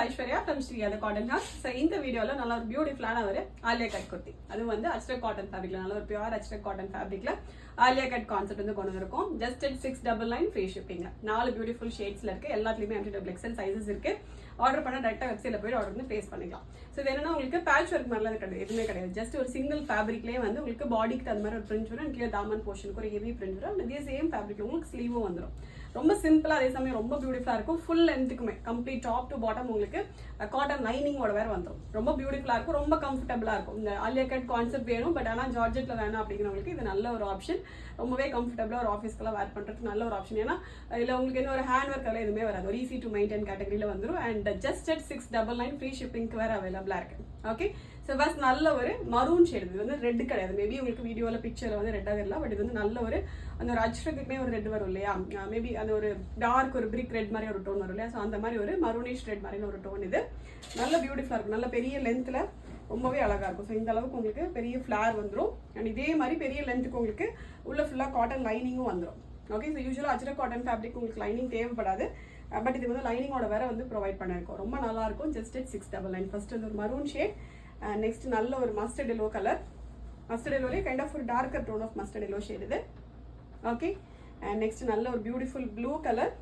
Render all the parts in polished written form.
Aishwarya from Sri அது cotton has. So இந்த வீடியோவில் நல்ல ஒரு பியூட்டிஃபுல்லான ஒரு ஆலியா கட் குர்த்தி, அது வந்து அச்ரக் காட்டன் ஃபேப்ரிக்ல, நல்ல ஒரு பியூர் அச்ரக் காட்டன் ஃபேப்ரிக்ல ஆலியா கட் கான்செப்ட் வந்து கொண்டு வந்திருக்கோம். ஜஸ்ட் 699 ஃப்ரீ ஷிப்பிங்ல 4 பியூட்டிஃபுல் ஷேட்ஸ்ல இருக்கு. எல்லாத்துலயுமே MTXL சைஸஸ் இருக்கு. ஆர்டர் பண்ண டேரக்டா வெப்சைட்ல போய் ஆர்டர் பண்ணி பிளேஸ் பண்ணிக்கலாம். ஸோ இது என்னன்னா உங்களுக்கு பேட்ச் ஒர்க் மாதிரிலாம் கிடையாது, எதுவுமே கிடையாது. ஜஸ்ட் ஒரு சிங்கிள் ஃபேப்ரிக்லேயே வந்து உங்களுக்கு பாடிக்கு அந்த மாதிரி ஒரு பிரிண்ட் வரும், கீழே தாமன் போர்ஷனுக்கு ஒரு ஹெவி பிரிண்ட் வரும். அதே சேம் ஃபேப்ரிக்ல உங்களுக்கு ஸ்லீவும் வந்துடும். ரொம்ப சிம்பிளா, அதே சமயம் ரொம்ப பியூட்டிஃபுல்லா இருக்கும். ஃபுல் லென்த்துக்குமே கம்ப்ளீட் டாப் டு பாட்டம் உங்களுக்கு காட்டன் லைனிங்கோட வேற வந்துடும். ரொம்ப பியூட்டிஃபுல்லா இருக்கும், ரொம்ப கம்ஃபர்டபுளா இருக்கும். இந்த ஆலியா கட் கான்செப்ட் வேணும், பட் ஆனால் ஜார்ஜெட்ல வேணும் அப்படிங்கிறவங்களுக்கு இது நல்ல ஒரு ஆப்ஷன். ரொம்பவே கம்ஃபர்டபுளா ஒரு ஆஃபீஸ்க்குலாம் வேர் பண்றதுக்கு நல்ல ஒரு ஆப்ஷன். ஏன்னா இதுல உங்களுக்கு என்ன ஒரு ஹேண்ட் ஒர்க் எல்லாம் எதுவுமே வராது, ஒரு ஈஸி டு மெயின்டைன் கேட்டகரியில வந்துடும். அண்ட் ஜஸ்ட் 699 ஃப்ரீ ஷிப்பிங்க்கு வேற அவைலபிளா இருக்கு. ஓகே, ஸோ ஃபர்ஸ்ட் நல்ல ஒரு மரூன் ஷேட். இது வந்து ரெட் கிடையாது, மேபி உங்களுக்கு வீடியோவில் பிக்சரில் வந்து ரெட்டாக இல்லை, பட் இது வந்து நல்ல ஒரு அந்த ஒரு அச்ரக்குமே ஒரு ரெட் வரும் இல்லையா, மேபி அந்த ஒரு டார்க் ஒரு பிரிக் ரெட் மாதிரி ஒரு டோன் வரும் இல்லையா, ஸோ அந்த மாதிரி ஒரு மரூனிஷ் ரெட் மாதிரி ஒரு டோன். இது நல்ல பியூட்டிஃபுல்லாக இருக்கும், நல்ல பெரிய லென்த்தில் ரொம்பவே அழகாக இருக்கும். ஸோ இந்த அளவுக்கு உங்களுக்கு பெரிய ஃப்ளார் வந்துடும். அண்ட் இதே மாதிரி பெரிய லென்த்துக்கு உங்களுக்கு உள்ள ஃபுல்லாக காட்டன் லைனிங்கும் வந்துடும். ஓகே, ஸோ யூஸ்வலாக அச்ரக் காட்டன் ஃபேப்ரிக் உங்களுக்கு லைனிங் தேவைப்படாது, பட் இது வந்து லைனிங்கோட வேற வந்து ப்ரொவைட் பண்ணிருக்கோம். ரொம்ப நல்லா இருக்கும். ஜஸ்ட் 699. ஃபர்ஸ்ட் வந்து ஒரு மரூன் ஷேட், நெக்ஸ்ட் நல்ல ஒரு மஸ்டர்ட் எல்லோ கலர். மஸ்டர்ட் எல்லோலே கைண்ட் ஆஃப் ஒரு darker tone of mustard yellow shade இது. ஓகே, அண்ட் நெக்ஸ்ட் நல்ல ஒரு beautiful blue colour.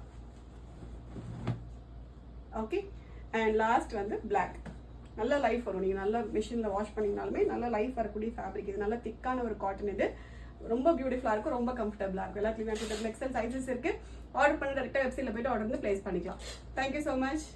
Okay, and last வந்து பிளாக். நல்ல லைஃப் வரும், நீங்கள் நல்ல மிஷினில் வாஷ் பண்ணிங்கனாலுமே நல்ல லைஃப் வரக்கூடிய ஃபேப்ரிக் இது. நல்ல திக்கான ஒரு காட்டன் இது. ரொம்ப பியூட்டிஃபுல்லாக இருக்கும், ரொம்ப கம்ஃபர்டபுளாக இருக்கும். எல்லாத்துலேயுமே MTXL சைஸஸ் இருக்கு. ஆர்டர் பண்ண டேரக்டாக வெப்சைட்டில் போய்ட்டு ஆர்டர் வந்து பிளேஸ் பண்ணிக்கலாம். Thank you so much.